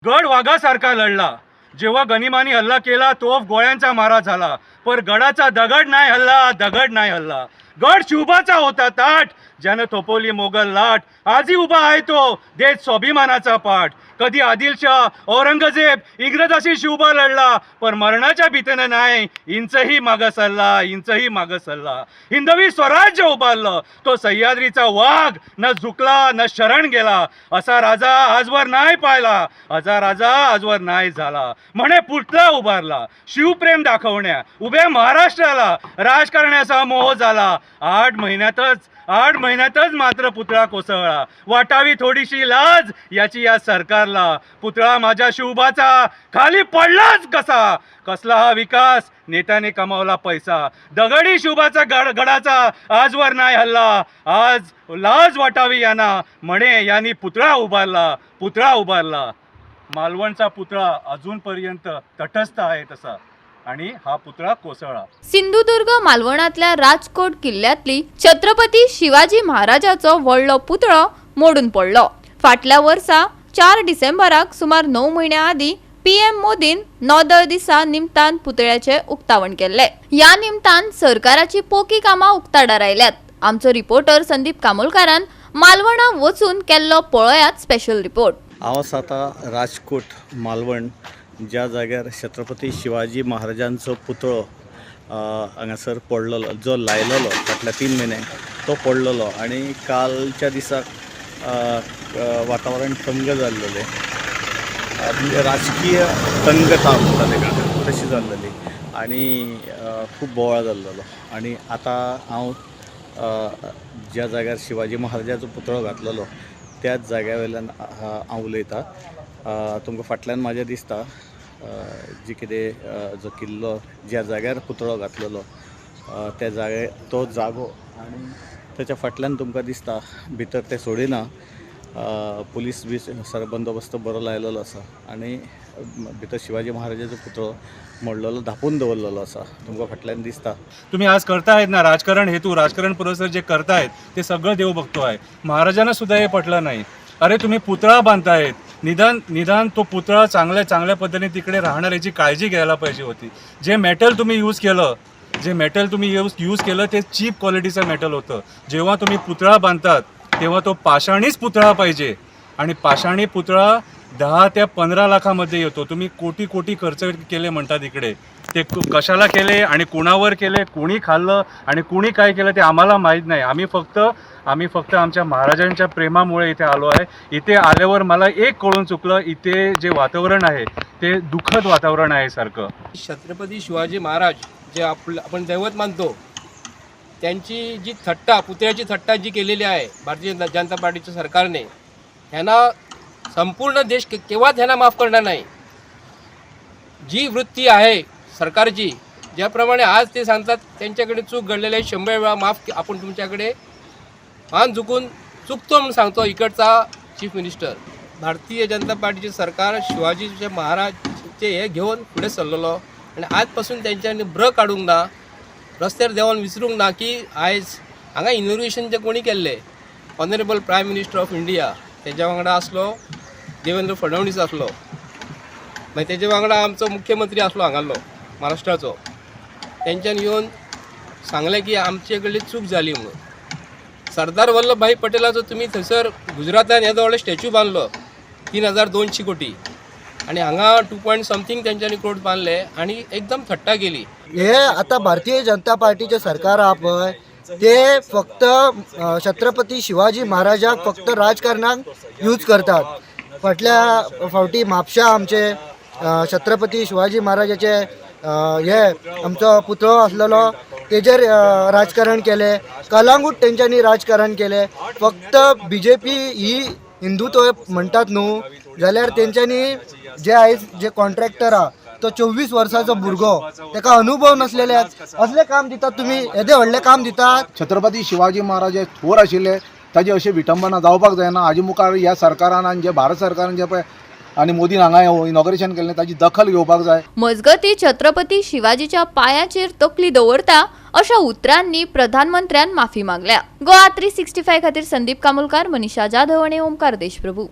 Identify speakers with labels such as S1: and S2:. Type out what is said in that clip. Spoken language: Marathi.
S1: गड वाघासारखा लढला. जेव्हा गनिमानी हल्ला केला तोफ गोळ्यांचा मारा झाला, पण गडाचा दगड नाही हल्ला, दगड नाही हल्ला. गड शिवबाचा होता ताट, ज्यानं थोपवली मोगल लाट. आजही उभा आहे तो देश स्वाभिमानाचा पाठ. कधी आदिलशाह औरंगजेब इंग्रजाशी शिवबा लढला, पण मरणाच्या भीतीनं नाही, इंचही मागं सरला, इंचही मागं सरला. हिंदवी स्वराज्य उभारलं तो सह्याद्रीचा वाघ, न झुकला न शरण गेला. असा राजा आजवर नाही पाहिला, असा राजा आजवर नाही झाला. म्हणे पुतळा उभारला शिवप्रेम दाखवण्या, उभ्या महाराष्ट्राला राजकारण्याचा मोह झाला. 8 महिन्यातच मात्र पुतळा कोसळला. वाटावी थोडीशी लाज याची या सरकारला. पुतळा माझ्या शिवबाचा खाली पडलाच कसा. कसला हा विकास, नेत्याने कमावला पैसा. दगडी शिवबाचा गडाचा आजवर नाही हल्ला. आज लाज वाटावी यांना, म्हणे यांनी पुतळा उभारला, पुतळा उभारला. मालवणचा पुतळा अजूनपर्यंत तटस्थ आहे तसा, आणि हा पुतळा कोसळला.
S2: सिंधुदुर्ग मालवणातल्या राजकोट किल्ल्यातली छत्रपती शिवाजी महाराजाचं व्हडलो पुतळो मोडून पडलो. फाटल्या वर्सा 4 डिसेंबराक सुमार 9 महिन्या आधी PM मोदीन नौदळ दिसा निमतान पुतळ्याचे उक्तावण केले. या निमतान सरकाराची पोकी कामां उक्ताडार आयल्यात. आमचो रिपोर्टर संदीप कामोलकारान मालवणा वचून केल्लो पळयात स्पेशल रिपोर्ट.
S3: हांव आतां राजकोट मालवण ज्या जाग्यार छत्रपती शिवाजी महाराजांचो पुतळो हांगासर पडलेलो, जो लायलेलो फाटल्या 3 म्हयने तो पडलेलो, आणि कालच्या दिसाक वातावरण तंग जाल्लेलें, म्हणजे राजकीय तंगता म्हणटा तेका तशी जाल्लेली, आणि खूब बोवाळ जाल्लेलो. आणि आतां हांव ज्या जाग्यार शिवाजी महाराजाचो पुतळो घातलेलो त्याच जाग्या वयल्यान हांव उलयतां. तुमकां फाटल्यान म्हाज्या दिसता जी कितें जो किल्लो ज्या जाग्यार पुतळो घातलेलो त्या तो जागो, आणि त्याच्या फाटल्यान तुमकां दिसता भितर ते सोडिना, पुलीस बी सर बंदोबस्त बरो लायलेलो आसा, आणि भितर शिवाजी महाराजाचो पुतळो मोडलेलो धापून दवरलेलो आसा, तुमकां फाटल्यान दिसता.
S1: तुम्ही आज करतायत ना राजकारण हेतू, राजकारण पुरस्कार जे करतायत ते सगळं देव बघतो आहे. महाराजांना सुद्धा हे पटलं नाही. अरे तुम्ही पुतळा बांधतायत, निदान तो पुतळा चांगल्या पद्धतीने तिकडे राहणार याची काळजी घ्यायला पाहिजे होती. जे मेटल तुम्ही यूज केलं ते चीप क्वालिटीचं मेटल होतं. जेव्हा तुम्ही पुतळा बांधतात तेव्हा तो पाषाणीच पुतळा पाहिजे, आणि पाषाणी पुतळा 10 ते 15 लाखामध्ये येतो. तुम्ही कोटी खर्च केले म्हणतात इकडे. ते कशाला केले आणि कुणावर केले, कोणी खाल्लं आणि कोणी काय केलं ते आम्हाला माहीत नाही. आम्ही फक्त आमच्या महाराजांच्या प्रेमामुळे इथे आलो आहे. इथे आल्यावर मला एक कळून चुकलं, इथे जे वातावरण आहे ते दुःखद वातावरण आहे सारखं.
S4: छत्रपती शिवाजी महाराज जे आपण दैवत मानतो, त्यांची जी थट्टा, पुतळ्याची थट्टा जी केलेली आहे भारतीय जनता पार्टीच्या सरकारने, ह्यांना संपूर्ण देश केव्हाच ह्यांना माफ करणार नाही. जी वृत्ती आहे सरकारची, ज्याप्रमाणे आज ते सांगतात त्यांच्याकडे चूक घडलेली आहे, 100 वेळा माफ आपण तुमच्याकडे मान झुकून चुकतो म्हणून सांगतो इकडचा चीफ मिनिस्टर. भारतीय जनता पार्टीचे सरकार शिवाजीचे महाराजचे हे घेऊन पुढे सरलेलो, आणि आजपासून त्यांच्यानी काढूंक ना, रस्त्यार देवून विसरूंक ना की आयज हांगा इनोग्रेशन जे कोणी केल्ले, honourable prime minister of India, तेज्या वांगडा आसलो देवेंद्र फडणवीस आसलो, मागीर तेजे वांगडा आमचो मुख्यमंत्री आसलो हांगालो महाराष्ट्राचो. तेंच्यान येवन सांगलें की आमचे कडली चूक जाली म्हणून. सरदार वल्लभभाई पटेलाचो तुम्ही थंयसर गुजरातान येदो व्हडलो स्टॅच्यू बांदलो 3200 कोटी, आणि हांगा 2 तेंच्यांनी करोड बांदले, आणि एकदम थट्टा केली.
S5: हे आता भारतीय जनता पार्टीचे सरकार आहा पळय, ते फक्त छत्रपती शिवाजी महाराजाक फक्त राजकारणाक यूज करतात. फाटल्या फावटी म्हापशा आमचे छत्रपती शिवाजी महाराजाचे हे आमचो पुतळो आसलेलो तेजेर राजकारण केले, कलांगूट तेंच्यांनी राजकारण केले. फक्त BJP ही हिंदुत्व म्हणटात न्हू, जाल्यार तेंच्यांनी जे आयज जे कॉन्ट्रॅक्टर आहा तो 24 वर्साचो भुरगो, ताका अनुभव नसलेले असले काम दितात. तुम्ही येदे व्हडले काम दितात.
S6: छत्रपती शिवाजी महाराज हे थोर आशिल्ले, ताजी अशी विटंबना जावपाक जायना. हाजे मुखार ह्या सरकारान आनी जे भारत सरकारान जे पळय आणि मोदीन हांगा इनॉग्रेशन केलें ताची दखल घेवपाक जाय.
S2: मजगती छत्रपती शिवाजीच्या पायाचेर तकली दवरता अशा उतरांनी प्रधानमंत्र्यान माफी मागल्या. गोवा 365 खातीर संदीप कामोलकार, मनीषा जाधव आणि ओमकार देशप्रभू.